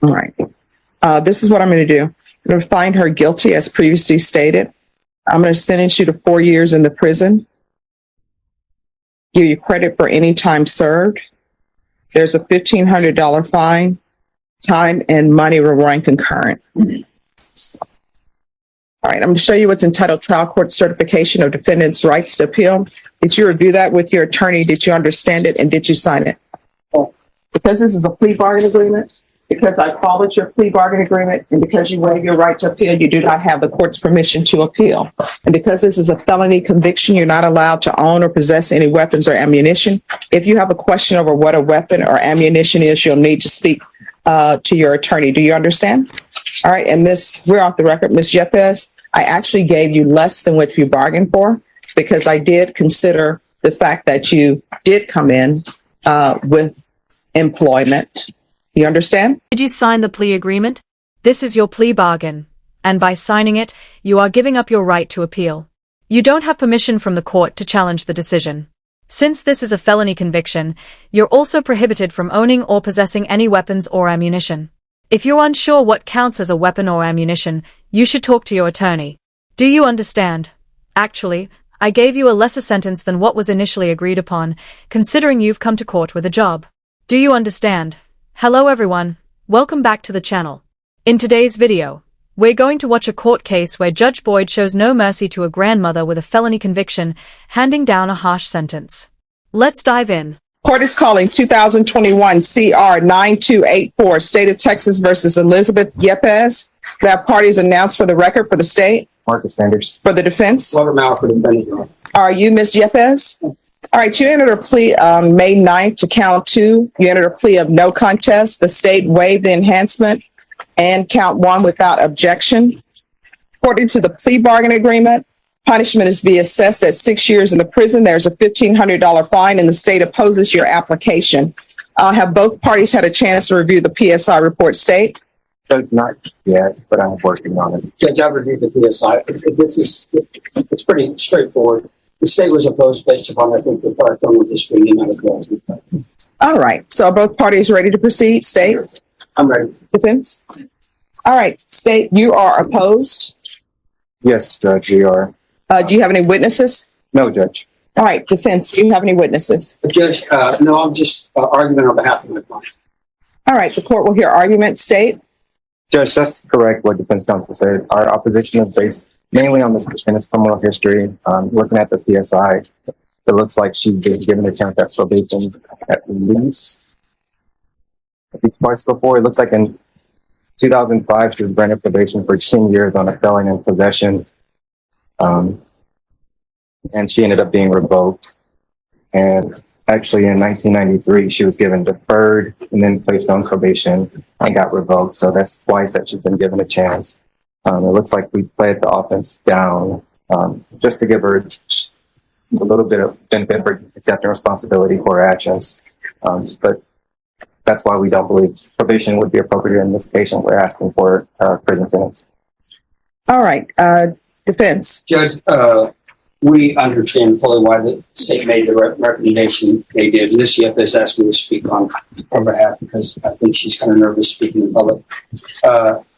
All right. This is what I'm going to do. I'm going to find her guilty as previously stated. I'm going to sentence you to 4 years in the prison. Give you credit for any time served. There's a $1,500 fine. Time and money will run concurrent. All right, I'm going to show you what's entitled Trial Court Certification of Defendant's Rights to Appeal. Did you review that with your attorney? Did you understand it? And did you sign it? Because this is a plea bargain agreement, because I call it your plea bargain agreement, and because you waive your right to appeal, you do not have the court's permission to appeal. And because this is a felony conviction, you're not allowed to own or possess any weapons or ammunition. If you have a question over what a weapon or ammunition is, you'll need to speak to your attorney. Do you understand? All right. And we're off the record. Ms. Yepes, I actually gave you less than what you bargained for because I did consider the fact that you did come in with employment. You understand? Did you sign the plea agreement? This is your plea bargain, and by signing it, you are giving up your right to appeal. You don't have permission from the court to challenge the decision. Since this is a felony conviction, you're also prohibited from owning or possessing any weapons or ammunition. If you're unsure what counts as a weapon or ammunition, you should talk to your attorney. Do you understand? Actually, I gave you a lesser sentence than what was initially agreed upon, considering you've come to court with a job. Do you understand? Hello everyone, welcome back to the channel. In today's video, we're going to watch a court case where Judge Boyd shows no mercy to a grandmother with a felony conviction, handing down a harsh sentence. Let's dive in. Court is calling 2021 CR 9284, State of Texas versus Elizabeth Yepes. That parties announced for the record for the state. Marcus Sanders. For the defense. Robert Mauer for the defendant. Are you Ms. Yepes? All right, you entered a plea on May 9th to count 2. You entered a plea of no contest. The state waived the enhancement and count 1 without objection. According to the plea bargain agreement, punishment is to be assessed at 6 years in the prison. There's a $1,500 fine, and the state opposes your application. Have both parties had a chance to review the PSI report, state? Judge, not yet, but I'm working on it. Judge, I've reviewed the PSI. It's pretty straightforward. The state was opposed based upon, I think, the prior criminal history and the amount of drugs we've had. All right. So are both parties ready to proceed, state? I'm ready. Defense? All right. State, you are opposed? Yes, Judge, we are. Do you have any witnesses? No, Judge. All right. Defense, do you have any witnesses? Judge, no, I'm just arguing on behalf of my client. All right. The court will hear argument, state? Judge, that's correct what defense counsel said. Our opposition is based mainly on this defendant's criminal history. Looking at the PSI, it looks like she's been given a chance at probation at least twice before. It looks like in 2005, she was granted probation for 10 years on a felony in possession. And she ended up being revoked. And actually in 1993, she was given deferred and then placed on probation and got revoked. So that's twice that she's been given a chance. It looks like we played the offense down just to give her a little bit of benefit for accepting responsibility for her actions. But that's why we don't believe probation would be appropriate in this case. We're asking for prison sentence. All right. Defense. Judge, we understand fully why the state made the recommendation they did. Ms. Yepes asked me to speak on her behalf because I think she's kind of nervous speaking in public.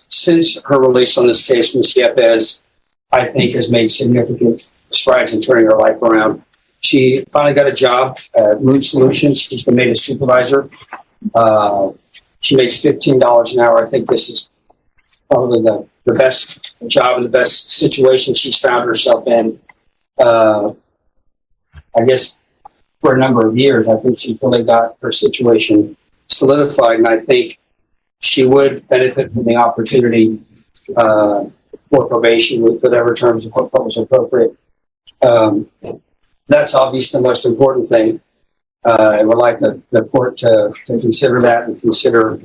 Since her release on this case, Ms. Yepes, I think, has made significant strides in turning her life around. She finally got a job at Mood Solutions. She's been made a supervisor. She makes $15 an hour. I think this is probably the best job and the best situation she's found herself in. I guess for a number of years, I think she's really got her situation solidified, and I think she would benefit from the opportunity for probation with whatever terms of what was appropriate. That's obviously the most important thing. I would like the court to consider that and consider,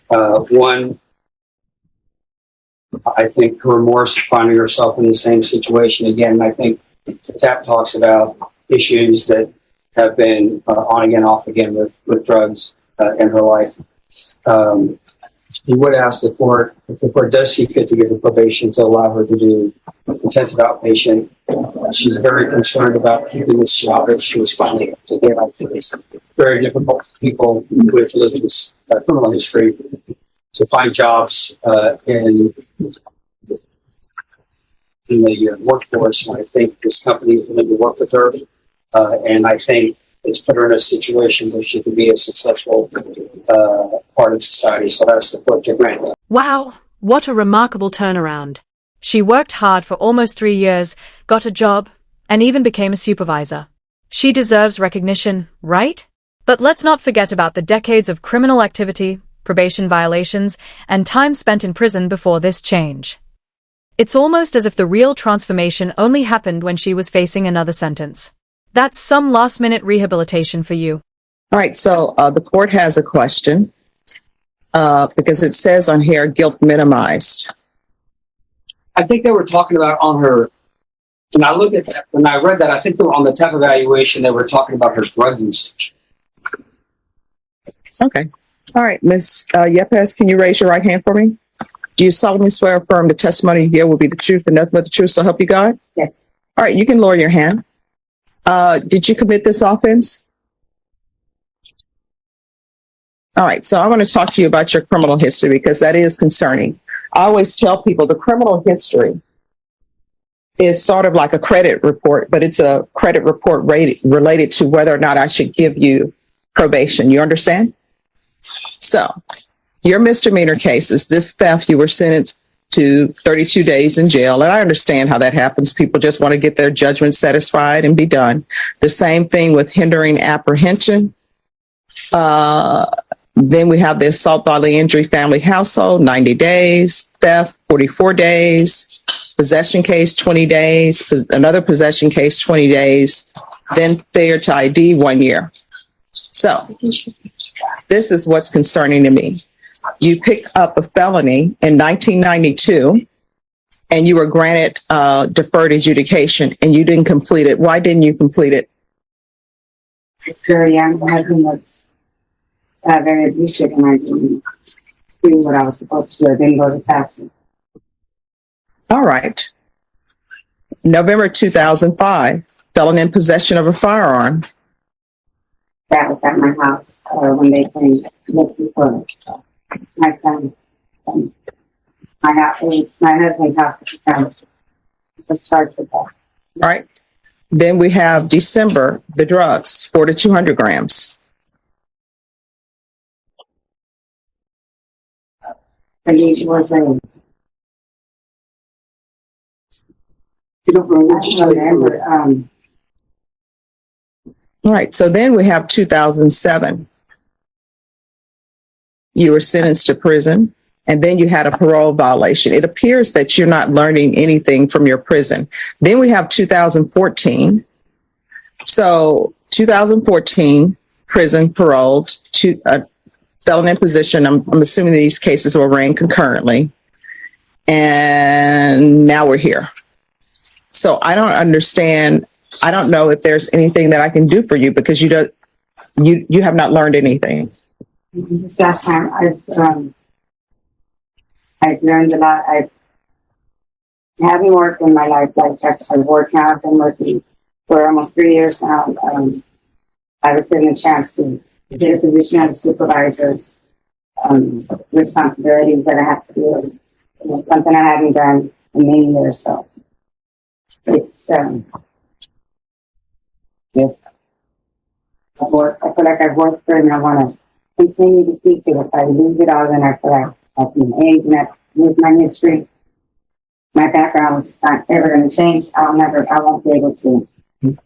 one, I think her remorse of finding herself in the same situation again. I think TAP talks about issues that have been on again, off again with drugs in her life. He would ask the court, if the court does see fit to give her probation, to allow her to do intensive outpatient. She's very concerned about keeping this job that she was finally able to get. I think it's very difficult for people with Elizabeth's criminal history to find jobs in the workforce. And I think this company is willing to work with her. And I think it's put her in a situation where she can be a successful part of society. So that's the quote to grant. Wow, what a remarkable turnaround. She worked hard for almost 3 years, got a job, and even became a supervisor. She deserves recognition, right? But let's not forget about the decades of criminal activity, probation violations, and time spent in prison before this change. It's almost as if the real transformation only happened when she was facing another sentence. That's some last-minute rehabilitation for you. All right, so the court has a question because it says on here, guilt minimized. I think they were talking about on her, when I look at that, when I read that, I think they were on the type of evaluation, they were talking about her drug usage. Okay. All right, Ms. Yepes, can you raise your right hand for me? Do you solemnly swear or affirm the testimony you give will be the truth and nothing but the truth, so help you God? Yes. All right, you can lower your hand. Did you commit this offense? All right, so I want to talk to you about your criminal history because that is concerning. I always tell people the criminal history is sort of like a credit report, but it's a credit report related to whether or not I should give you probation. You understand? So your misdemeanor cases, this theft, you were sentenced to 32 days in jail. And I understand how that happens. People just want to get their judgment satisfied and be done. The same thing with hindering apprehension. Then we have the assault, bodily injury, family household, 90 days, theft, 44 days, possession case, 20 days, another possession case, 20 days, then failure to ID, 1 year. So this is what's concerning to me. You picked up a felony in 1992 and you were granted deferred adjudication and you didn't complete it. Why didn't you complete it? It's very young. My husband was very abusive and I didn't do what I was supposed to do. I didn't go to class. All right. November 2005, felon in possession of a firearm. That was at my house when they came looking for it. So my son, it's my husband's house at the time. Was charged with that. All right. Then we have December, the drugs, 4 to 200 grams. But he was a, You don't remember? I remember, All right. So then we have 2007. You were sentenced to prison and then you had a parole violation. It appears that you're not learning anything from your prison. Then we have 2014. So 2014, prison, paroled, felon in possession. I'm assuming these cases were ran concurrently. And now we're here. So I don't understand. I don't know if there's anything that I can do for you because you have not learned anything. this last time I've learned a lot. I haven't worked in my life like that. I've worked now. I've been working for almost 3 years now. I was given a chance to get a position as a supervisor's responsibilities that I have to do. Something I haven't done in many years. So it's yes. I feel like I've worked for it and I want to continue to keep it. If I lose it all, then I feel like I can age and I lose my history, my background, which is not ever going to change. I won't be able to,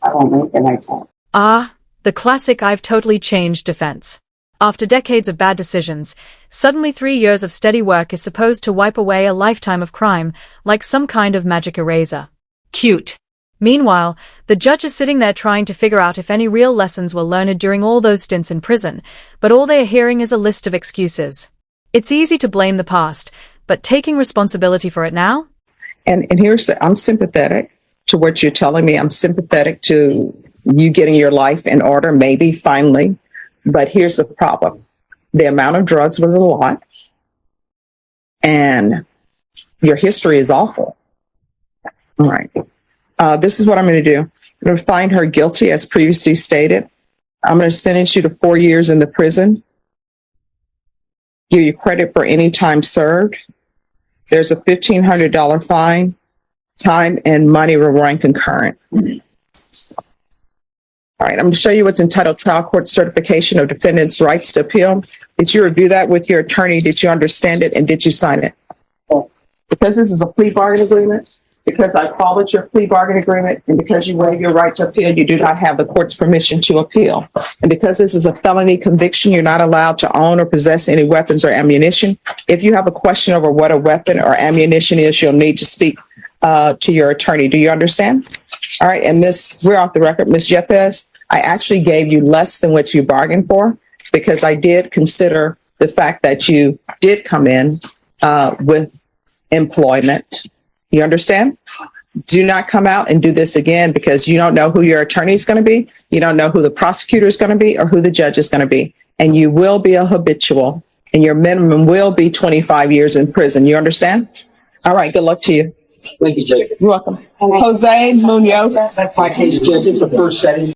I won't make the right time. Ah, the classic "I've totally changed" defense. After decades of bad decisions, suddenly 3 years of steady work is supposed to wipe away a lifetime of crime, like some kind of magic eraser. Cute. Meanwhile, the judge is sitting there trying to figure out if any real lessons were learned during all those stints in prison, but all they are hearing is a list of excuses. It's easy to blame the past, but taking responsibility for it now? And here's, I'm sympathetic to what you're telling me. I'm sympathetic to you getting your life in order, maybe finally. But here's the problem. The amount of drugs was a lot. And your history is awful. All right. This is what I'm going to do. I'm going to find her guilty, as previously stated. I'm going to sentence you to 4 years in the prison. give you credit for any time served. There's a $1,500 fine. Time and money will run concurrent. All right, I'm going to show you what's entitled Trial Court Certification of Defendant's Rights to Appeal. Did you review that with your attorney? Did you understand it? And did you sign it? Because this is a plea bargain agreement, because I call it your plea bargain agreement, and because you waive your right to appeal, you do not have the court's permission to appeal. And because this is a felony conviction, you're not allowed to own or possess any weapons or ammunition. If you have a question over what a weapon or ammunition is, you'll need to speak to your attorney. Do you understand? All right. And we're off the record. Ms. Yepes, I actually gave you less than what you bargained for, because I did consider the fact that you did come in with employment. You understand? Do not come out and do this again, because you don't know who your attorney is going to be. You don't know who the prosecutor is going to be or who the judge is going to be. And you will be a habitual, and your minimum will be 25 years in prison. You understand? All right. Good luck to you. Thank you, Judge. You're welcome. Jose Munoz. That's my case, Judge. It's the first setting.